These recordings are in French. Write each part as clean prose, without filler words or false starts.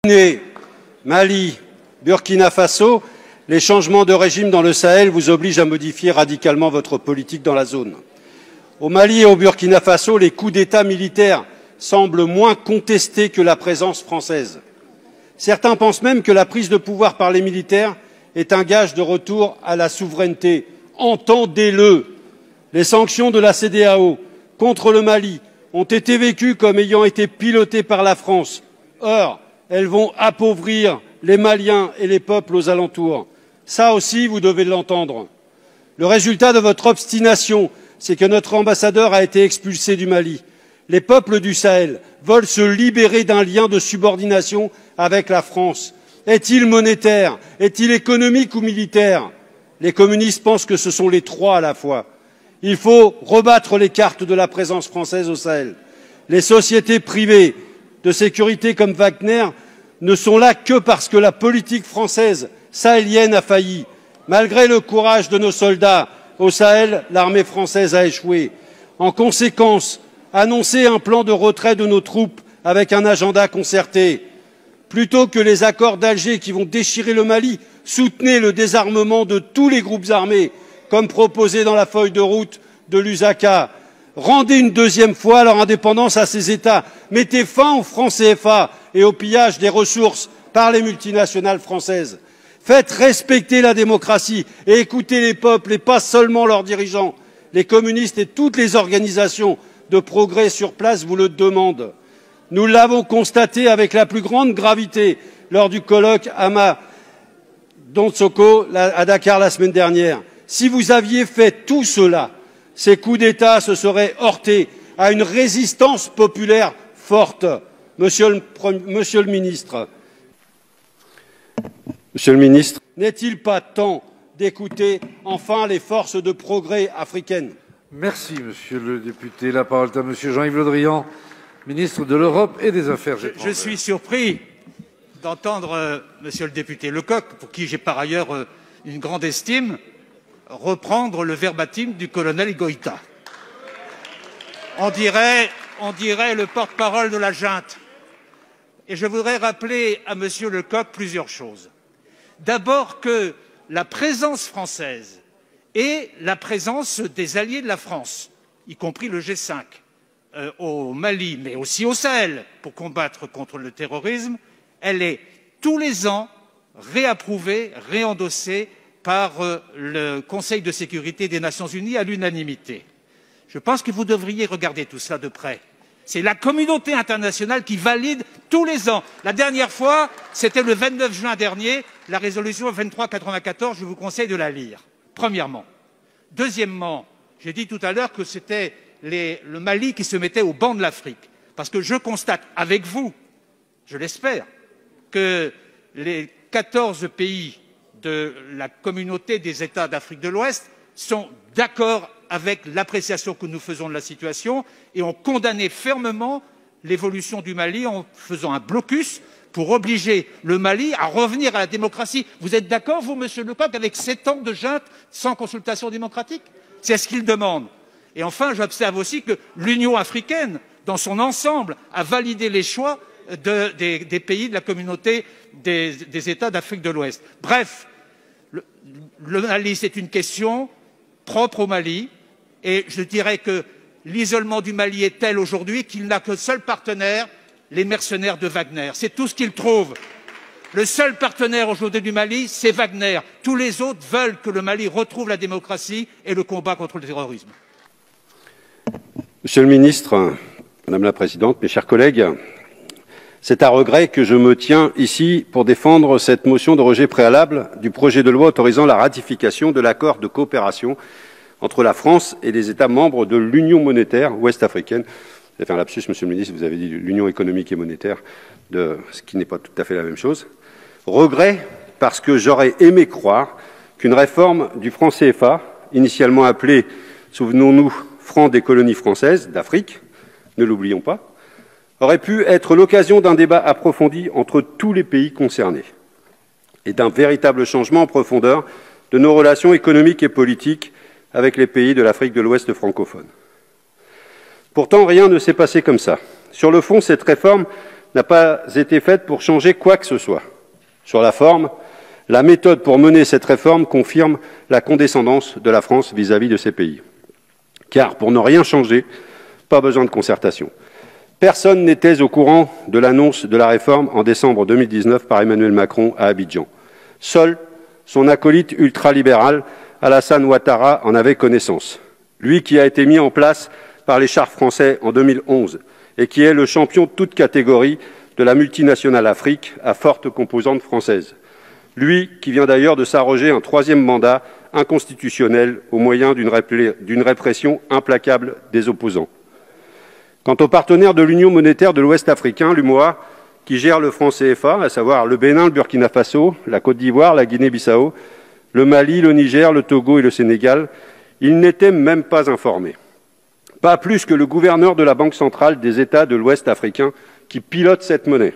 Guinée, Mali, Burkina Faso, les changements de régime dans le Sahel vous obligent à modifier radicalement votre politique dans la zone. Au Mali et au Burkina Faso, les coups d'État militaires semblent moins contestés que la présence française. Certains pensent même que la prise de pouvoir par les militaires est un gage de retour à la souveraineté. Entendez-le. Les sanctions de la CEDEAO contre le Mali ont été vécues comme ayant été pilotées par la France. Or, elles vont appauvrir les Maliens et les peuples aux alentours. Ça aussi, vous devez l'entendre. Le résultat de votre obstination, c'est que notre ambassadeur a été expulsé du Mali. Les peuples du Sahel veulent se libérer d'un lien de subordination avec la France. Est-il monétaire? Est-il économique ou militaire? Les communistes pensent que ce sont les trois à la fois. Il faut rebattre les cartes de la présence française au Sahel. Les sociétés privées de sécurité comme Wagner ne sont là que parce que la politique française sahélienne a failli. Malgré le courage de nos soldats, au Sahel, l'armée française a échoué. En conséquence, annoncez un plan de retrait de nos troupes avec un agenda concerté. Plutôt que les accords d'Alger qui vont déchirer le Mali, soutenez le désarmement de tous les groupes armés, comme proposé dans la feuille de route de Lusaka. Rendez une deuxième fois leur indépendance à ces États. Mettez fin au franc CFA et au pillage des ressources par les multinationales françaises. Faites respecter la démocratie et écoutez les peuples et pas seulement leurs dirigeants. Les communistes et toutes les organisations de progrès sur place vous le demandent. Nous l'avons constaté avec la plus grande gravité lors du colloque Donsoko à Dakar la semaine dernière. Si vous aviez fait tout cela, ces coups d'État se seraient heurtés à une résistance populaire forte. Monsieur le ministre, n'est-il pas temps d'écouter enfin les forces de progrès africaines? Merci, monsieur le député. La parole est à monsieur Jean-Yves Le Drian, ministre de l'Europe et des Affaires étrangères. Je suis surpris d'entendre monsieur le député Lecoq, pour qui j'ai par ailleurs une grande estime, reprendre le verbatim du colonel Goïta. On dirait le porte-parole de la junte. Et je voudrais rappeler à monsieur Lecoq plusieurs choses. D'abord que la présence française et la présence des alliés de la France, y compris le G5, au Mali, mais aussi au Sahel, pour combattre contre le terrorisme, elle est tous les ans réapprouvée, réendossée par le Conseil de sécurité des Nations Unies à l'unanimité. Je pense que vous devriez regarder tout cela de près. C'est la communauté internationale qui valide tous les ans. La dernière fois, c'était le 29 juin dernier, la résolution 2394, je vous conseille de la lire, premièrement. Deuxièmement, j'ai dit tout à l'heure que c'était le Mali qui se mettait au banc de l'Afrique, parce que je constate avec vous, je l'espère, que les 14 pays de la communauté des États d'Afrique de l'Ouest sont d'accord avec l'appréciation que nous faisons de la situation et ont condamné fermement l'évolution du Mali en faisant un blocus pour obliger le Mali à revenir à la démocratie. Vous êtes d'accord, vous, monsieur Lecoq, avec 7 ans de junte sans consultation démocratique? C'est ce qu'il demande. Et enfin, j'observe aussi que l'Union africaine, dans son ensemble, a validé les choix des pays de la communauté des États d'Afrique de l'Ouest. Bref, le Mali, c'est une question propre au Mali, et je dirais que l'isolement du Mali est tel aujourd'hui qu'il n'a que seul partenaire, les mercenaires de Wagner. C'est tout ce qu'il trouve. Le seul partenaire aujourd'hui du Mali, c'est Wagner. Tous les autres veulent que le Mali retrouve la démocratie et le combat contre le terrorisme. Monsieur le ministre, Madame la Présidente, mes chers collègues, c'est à regret que je me tiens ici pour défendre cette motion de rejet préalable du projet de loi autorisant la ratification de l'accord de coopération entre la France et les États membres de l'Union monétaire ouest-africaine. Vous avez fait un lapsus, Monsieur le ministre, vous avez dit l'Union économique et monétaire, ce qui n'est pas tout à fait la même chose. Regret parce que j'aurais aimé croire qu'une réforme du franc CFA, initialement appelée, souvenons-nous, franc des colonies françaises d'Afrique, ne l'oublions pas, aurait pu être l'occasion d'un débat approfondi entre tous les pays concernés et d'un véritable changement en profondeur de nos relations économiques et politiques avec les pays de l'Afrique de l'Ouest francophone. Pourtant, rien ne s'est passé comme ça. Sur le fond, cette réforme n'a pas été faite pour changer quoi que ce soit. Sur la forme, la méthode pour mener cette réforme confirme la condescendance de la France vis-à-vis de ces pays. Car pour ne rien changer, pas besoin de concertation. Personne n'était au courant de l'annonce de la réforme en décembre 2019 par Emmanuel Macron à Abidjan. Seul son acolyte ultralibéral, Alassane Ouattara, en avait connaissance. Lui qui a été mis en place par les chars français en 2011 et qui est le champion de toute catégorie de la multinationale Afrique à forte composante française. Lui qui vient d'ailleurs de s'arroger un 3e mandat inconstitutionnel au moyen d'une répression implacable des opposants. Quant aux partenaires de l'Union monétaire de l'Ouest africain, l'UMOA, qui gère le franc CFA, à savoir le Bénin, le Burkina Faso, la Côte d'Ivoire, la Guinée-Bissau, le Mali, le Niger, le Togo et le Sénégal, ils n'étaient même pas informés. Pas plus que le gouverneur de la Banque centrale des États de l'Ouest africain qui pilote cette monnaie.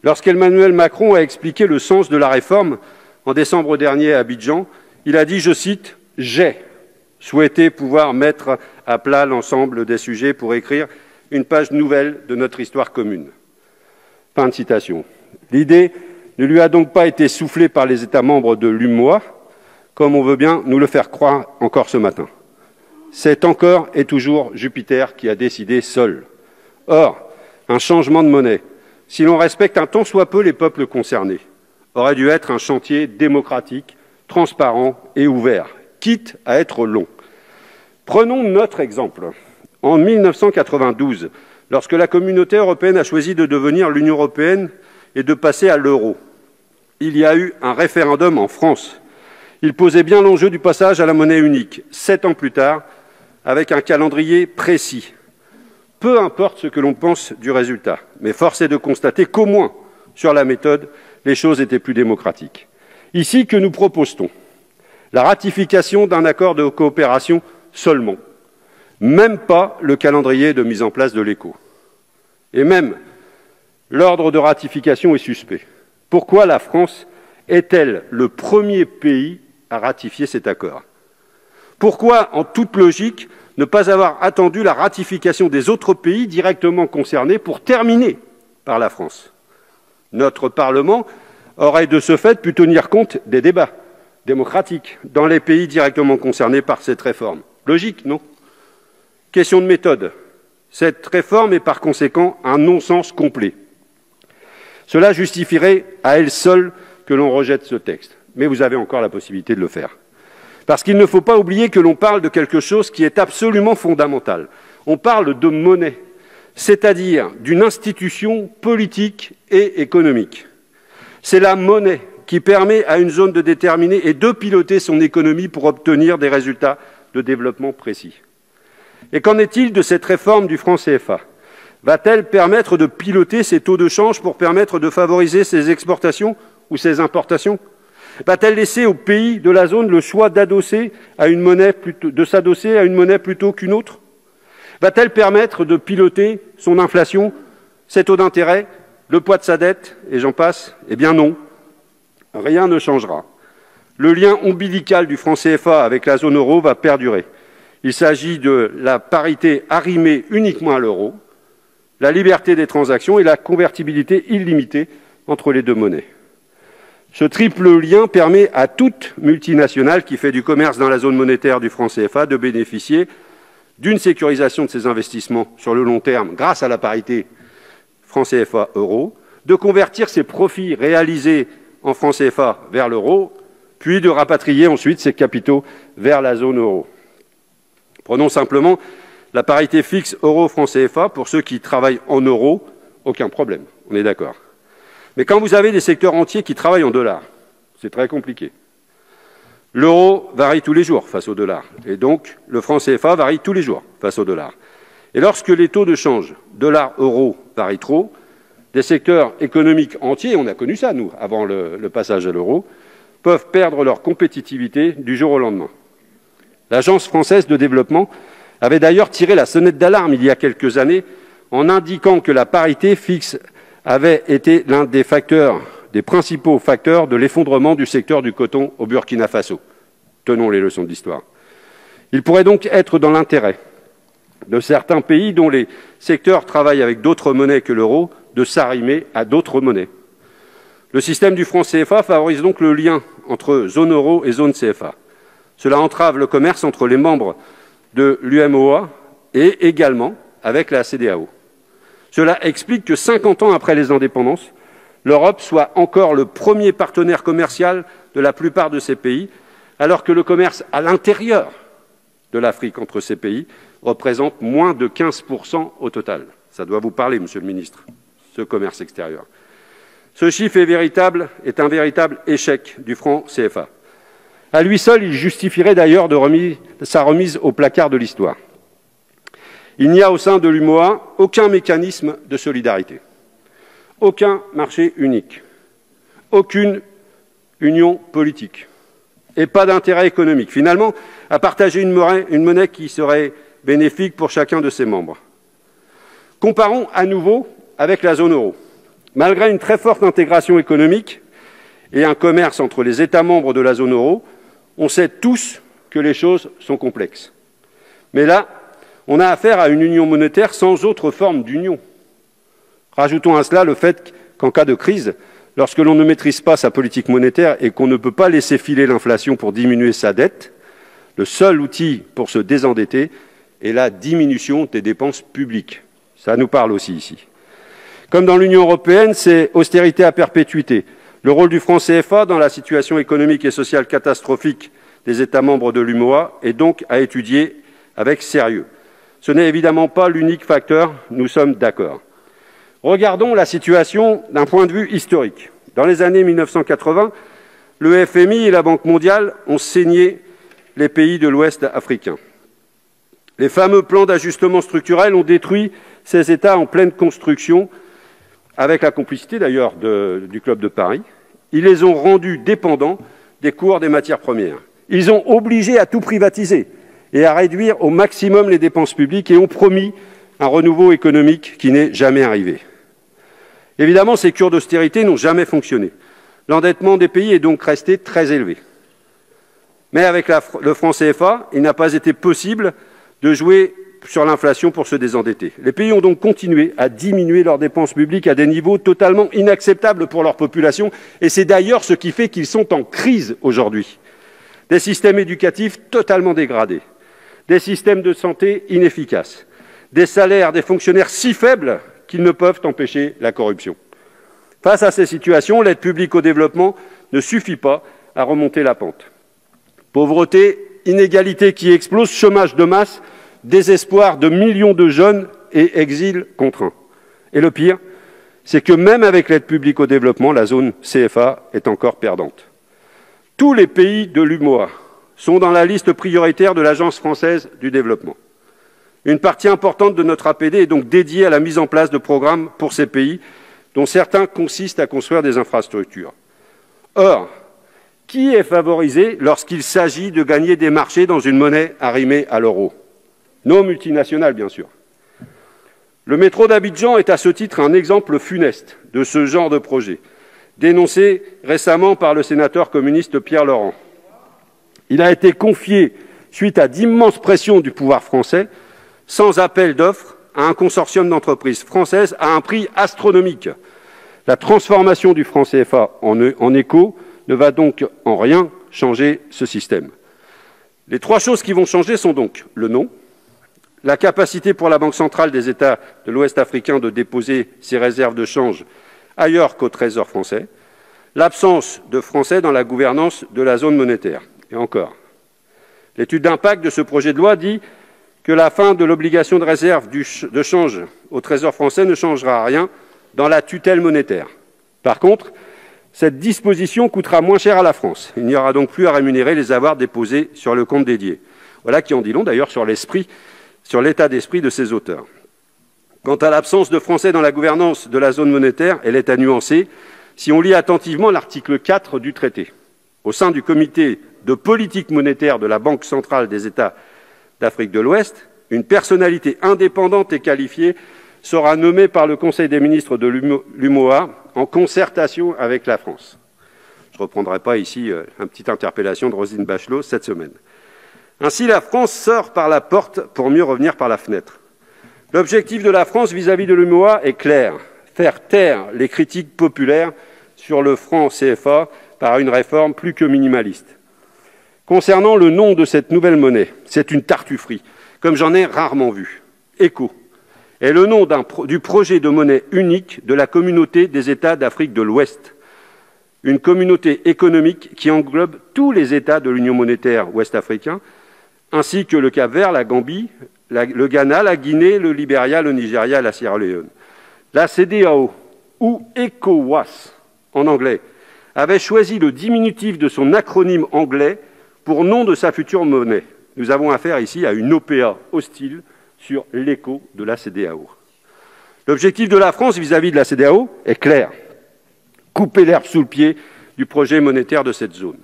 Lorsqu'Emmanuel Macron a expliqué le sens de la réforme en décembre dernier à Abidjan, il a dit, je cite, « J'ai souhaité pouvoir mettre à plat l'ensemble des sujets pour écrire une page nouvelle de notre histoire commune. » Fin de citation. L'idée ne lui a donc pas été soufflée par les États membres de l'UMOA, comme on veut bien nous le faire croire encore ce matin. C'est encore et toujours Jupiter qui a décidé seul. Or, un changement de monnaie, si l'on respecte un tant soit peu les peuples concernés, aurait dû être un chantier démocratique, transparent et ouvert, quitte à être long. Prenons notre exemple. En 1992, lorsque la communauté européenne a choisi de devenir l'Union européenne et de passer à l'euro, il y a eu un référendum en France. Il posait bien l'enjeu du passage à la monnaie unique, 7 ans plus tard, avec un calendrier précis. Peu importe ce que l'on pense du résultat, mais force est de constater qu'au moins, sur la méthode, les choses étaient plus démocratiques. Ici, que nous propose-t-on? La ratification d'un accord de coopération seulement. Même pas le calendrier de mise en place de l'éco. Et même, l'ordre de ratification est suspect. Pourquoi la France est-elle le premier pays à ratifier cet accord? Pourquoi, en toute logique, ne pas avoir attendu la ratification des autres pays directement concernés pour terminer par la France? Notre Parlement aurait de ce fait pu tenir compte des débats démocratiques dans les pays directement concernés par cette réforme. Logique, non? Question de méthode. Cette réforme est par conséquent un non-sens complet. Cela justifierait à elle seule que l'on rejette ce texte. Mais vous avez encore la possibilité de le faire. Parce qu'il ne faut pas oublier que l'on parle de quelque chose qui est absolument fondamental. On parle de monnaie, c'est-à-dire d'une institution politique et économique. C'est la monnaie qui permet à une zone de déterminer et de piloter son économie pour obtenir des résultats de développement précis. Et qu'en est-il de cette réforme du franc CFA? Va-t-elle permettre de piloter ces taux de change pour permettre de favoriser ses exportations ou ses importations? Va-t-elle laisser aux pays de la zone le choix de s'adosser à une monnaie plutôt qu'une autre? Va-t-elle permettre de piloter son inflation, ses taux d'intérêt, le poids de sa dette, et j'en passe? Eh bien non, rien ne changera. Le lien ombilical du franc CFA avec la zone euro va perdurer. Il s'agit de la parité arrimée uniquement à l'euro, la liberté des transactions et la convertibilité illimitée entre les deux monnaies. Ce triple lien permet à toute multinationale qui fait du commerce dans la zone monétaire du franc CFA de bénéficier d'une sécurisation de ses investissements sur le long terme grâce à la parité franc CFA euro, de convertir ses profits réalisés en franc CFA vers l'euro, puis de rapatrier ensuite ses capitaux vers la zone euro. Prenons simplement la parité fixe euro-franc CFA. Pour ceux qui travaillent en euros, aucun problème, on est d'accord. Mais quand vous avez des secteurs entiers qui travaillent en dollars, c'est très compliqué. L'euro varie tous les jours face au dollar, et donc le franc CFA varie tous les jours face au dollar. Et lorsque les taux de change dollar-euro varient trop, des secteurs économiques entiers, on a connu ça nous, avant le passage à l'euro, peuvent perdre leur compétitivité du jour au lendemain. L'Agence française de développement avait d'ailleurs tiré la sonnette d'alarme il y a quelques années en indiquant que la parité fixe avait été l'un des principaux facteurs de l'effondrement du secteur du coton au Burkina Faso. Tenons les leçons de l'histoire. Il pourrait donc être dans l'intérêt de certains pays dont les secteurs travaillent avec d'autres monnaies que l'euro de s'arrimer à d'autres monnaies. Le système du franc CFA favorise donc le lien entre zone euro et zone CFA. Cela entrave le commerce entre les membres de l'UMOA et également avec la CEDEAO. Cela explique que 50 ans après les indépendances, l'Europe soit encore le premier partenaire commercial de la plupart de ces pays, alors que le commerce à l'intérieur de l'Afrique entre ces pays représente moins de 15% au total. Ça doit vous parler, Monsieur le Ministre, ce commerce extérieur. Ce chiffre est un véritable échec du franc CFA. À lui seul, il justifierait d'ailleurs sa remise au placard de l'histoire. Il n'y a au sein de l'UMOA aucun mécanisme de solidarité, aucun marché unique, aucune union politique et pas d'intérêt économique, finalement, à partager une monnaie qui serait bénéfique pour chacun de ses membres. Comparons à nouveau avec la zone euro. Malgré une très forte intégration économique et un commerce entre les États membres de la zone euro, on sait tous que les choses sont complexes. Mais là, on a affaire à une union monétaire sans autre forme d'union. Rajoutons à cela le fait qu'en cas de crise, lorsque l'on ne maîtrise pas sa politique monétaire et qu'on ne peut pas laisser filer l'inflation pour diminuer sa dette, le seul outil pour se désendetter est la diminution des dépenses publiques. Ça nous parle aussi ici. Comme dans l'Union européenne, c'est austérité à perpétuité. Le rôle du franc CFA dans la situation économique et sociale catastrophique des États membres de l'UMOA est donc à étudier avec sérieux. Ce n'est évidemment pas l'unique facteur, nous sommes d'accord. Regardons la situation d'un point de vue historique. Dans les années 1980, le FMI et la Banque mondiale ont saigné les pays de l'Ouest africain. Les fameux plans d'ajustement structurel ont détruit ces États en pleine construction, avec la complicité d'ailleurs du Club de Paris. Ils les ont rendus dépendants des cours des matières premières. Ils ont obligé à tout privatiser et à réduire au maximum les dépenses publiques et ont promis un renouveau économique qui n'est jamais arrivé. Évidemment, ces cures d'austérité n'ont jamais fonctionné. L'endettement des pays est donc resté très élevé. Mais avec le franc CFA, il n'a pas été possible de jouer sur l'inflation pour se désendetter. Les pays ont donc continué à diminuer leurs dépenses publiques à des niveaux totalement inacceptables pour leur population, et c'est d'ailleurs ce qui fait qu'ils sont en crise aujourd'hui. Des systèmes éducatifs totalement dégradés, des systèmes de santé inefficaces, des salaires des fonctionnaires si faibles qu'ils ne peuvent empêcher la corruption. Face à ces situations, l'aide publique au développement ne suffit pas à remonter la pente. Pauvreté, inégalités qui explosent, chômage de masse, désespoir de millions de jeunes et exil contraint. Et le pire, c'est que même avec l'aide publique au développement, la zone CFA est encore perdante. Tous les pays de l'UMOA sont dans la liste prioritaire de l'Agence française du développement. Une partie importante de notre APD est donc dédiée à la mise en place de programmes pour ces pays, dont certains consistent à construire des infrastructures. Or, qui est favorisé lorsqu'il s'agit de gagner des marchés dans une monnaie arrimée à l'euro? Nos multinationales, bien sûr. Le métro d'Abidjan est à ce titre un exemple funeste de ce genre de projet, dénoncé récemment par le sénateur communiste Pierre Laurent. Il a été confié, suite à d'immenses pressions du pouvoir français, sans appel d'offres, à un consortium d'entreprises françaises à un prix astronomique. La transformation du franc CFA en éco ne va donc en rien changer ce système. Les trois choses qui vont changer sont donc le nom, la capacité pour la Banque centrale des États de l'Ouest africain de déposer ses réserves de change ailleurs qu'au Trésor français, l'absence de Français dans la gouvernance de la zone monétaire. Et encore. L'étude d'impact de ce projet de loi dit que la fin de l'obligation de réserve de change au Trésor français ne changera rien dans la tutelle monétaire. Par contre, cette disposition coûtera moins cher à la France. Il n'y aura donc plus à rémunérer les avoirs déposés sur le compte dédié. Voilà qui en dit long d'ailleurs sur l'état d'esprit de ses auteurs. Quant à l'absence de Français dans la gouvernance de la zone monétaire, elle est à nuancer si on lit attentivement l'article 4 du traité. Au sein du comité de politique monétaire de la Banque centrale des États d'Afrique de l'Ouest, une personnalité indépendante et qualifiée sera nommée par le Conseil des ministres de l'UMOA en concertation avec la France. Je ne reprendrai pas ici une petite interpellation de Roselyne Bachelot cette semaine. Ainsi, la France sort par la porte pour mieux revenir par la fenêtre. L'objectif de la France vis-à-vis de l'UMOA est clair, faire taire les critiques populaires sur le franc CFA par une réforme plus que minimaliste. Concernant le nom de cette nouvelle monnaie, c'est une tartufferie, comme j'en ai rarement vu. ECO est le nom du projet de monnaie unique de la communauté des États d'Afrique de l'Ouest, une communauté économique qui englobe tous les États de l'Union monétaire ouest-africain, ainsi que le Cap-Vert, la Gambie, le Ghana, la Guinée, le Libéria, le Nigeria et la Sierra Leone. La CEDEAO, ou ECOWAS en anglais, avait choisi le diminutif de son acronyme anglais pour nom de sa future monnaie. Nous avons affaire ici à une OPA hostile sur l'écho de la CEDEAO. L'objectif de la France vis-à-vis de la CEDEAO est clair: couper l'herbe sous le pied du projet monétaire de cette zone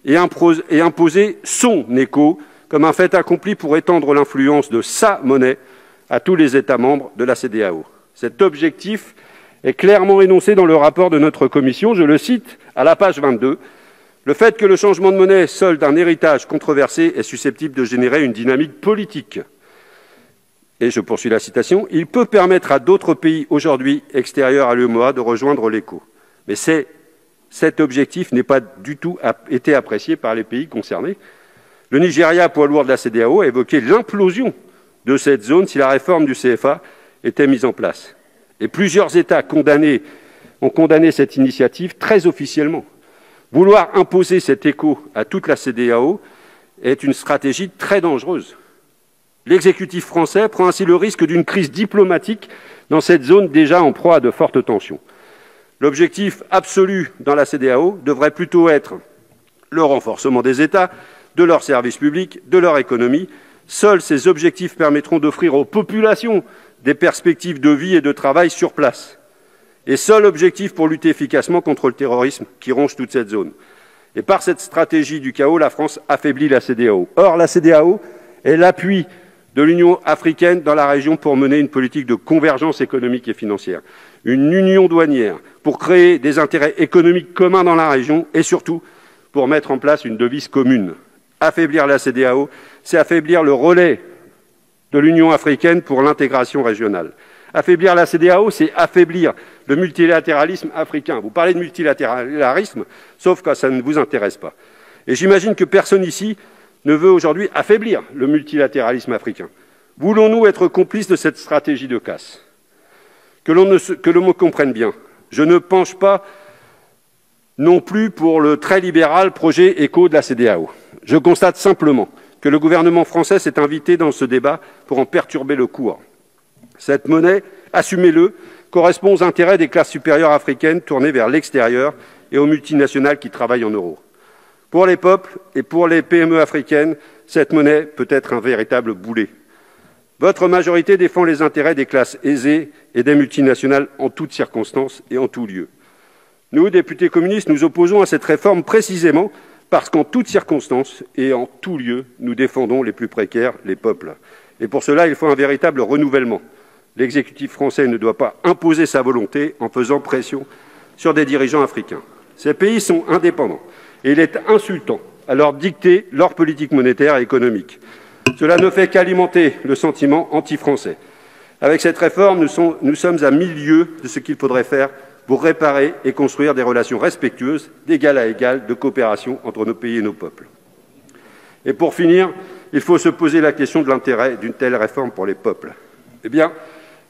et imposer son écho comme un fait accompli pour étendre l'influence de sa monnaie à tous les États membres de la CEDEAO. Cet objectif est clairement énoncé dans le rapport de notre commission. Je le cite à la page 22. « Le fait que le changement de monnaie, seul d'un héritage controversé, est susceptible de générer une dynamique politique. » Et je poursuis la citation. « Il peut permettre à d'autres pays aujourd'hui extérieurs à l'UEMOA de rejoindre l'écho. » Mais cet objectif n'est pas du tout été apprécié par les pays concernés. Le Nigeria, poids lourd de la CEDEAO, a évoqué l'implosion de cette zone si la réforme du CFA était mise en place. Et plusieurs États ont condamné cette initiative très officiellement. Vouloir imposer cet écho à toute la CEDEAO est une stratégie très dangereuse. L'exécutif français prend ainsi le risque d'une crise diplomatique dans cette zone déjà en proie à de fortes tensions. L'objectif absolu dans la CEDEAO devrait plutôt être le renforcement des États, de leurs services publics, de leur économie. Seuls ces objectifs permettront d'offrir aux populations des perspectives de vie et de travail sur place. Et seul objectif pour lutter efficacement contre le terrorisme qui ronge toute cette zone. Et par cette stratégie du chaos, la France affaiblit la CEDEAO. Or, la CEDEAO est l'appui de l'Union africaine dans la région pour mener une politique de convergence économique et financière, une union douanière pour créer des intérêts économiques communs dans la région et surtout pour mettre en place une devise commune. Affaiblir la CEDEAO, c'est affaiblir le relais de l'Union africaine pour l'intégration régionale. Affaiblir la CEDEAO, c'est affaiblir le multilatéralisme africain. Vous parlez de multilatéralisme, sauf quand ça ne vous intéresse pas. Et j'imagine que personne ici ne veut aujourd'hui affaiblir le multilatéralisme africain. Voulons-nous être complices de cette stratégie de casse ? Que l'on me comprenne bien, je ne penche pas non plus pour le très libéral projet ECO de la CEDEAO. Je constate simplement que le gouvernement français s'est invité dans ce débat pour en perturber le cours. Cette monnaie, assumez-le, correspond aux intérêts des classes supérieures africaines tournées vers l'extérieur et aux multinationales qui travaillent en euros. Pour les peuples et pour les PME africaines, cette monnaie peut être un véritable boulet. Votre majorité défend les intérêts des classes aisées et des multinationales en toutes circonstances et en tout lieu. Nous, députés communistes, nous opposons à cette réforme précisément parce qu'en toutes circonstances et en tout lieu, nous défendons les plus précaires, les peuples. Et pour cela, il faut un véritable renouvellement. L'exécutif français ne doit pas imposer sa volonté en faisant pression sur des dirigeants africains. Ces pays sont indépendants et il est insultant à leur dicter leur politique monétaire et économique. Cela ne fait qu'alimenter le sentiment anti-français. Avec cette réforme, nous sommes à 1000 lieues de ce qu'il faudrait faire pour réparer et construire des relations respectueuses, d'égal à égal, de coopération entre nos pays et nos peuples. Et pour finir, il faut se poser la question de l'intérêt d'une telle réforme pour les peuples. Eh bien,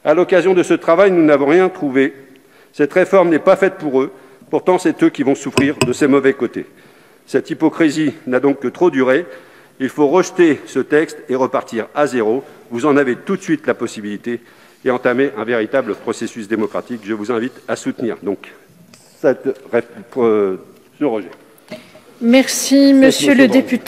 à l'occasion de ce travail, nous n'avons rien trouvé. Cette réforme n'est pas faite pour eux. Pourtant, c'est eux qui vont souffrir de ces mauvais côtés. Cette hypocrisie n'a donc que trop duré. Il faut rejeter ce texte et repartir à zéro. Vous en avez tout de suite la possibilité et entamer un véritable processus démocratique. Je vous invite à soutenir donc ce rejet. Merci, Monsieur le député.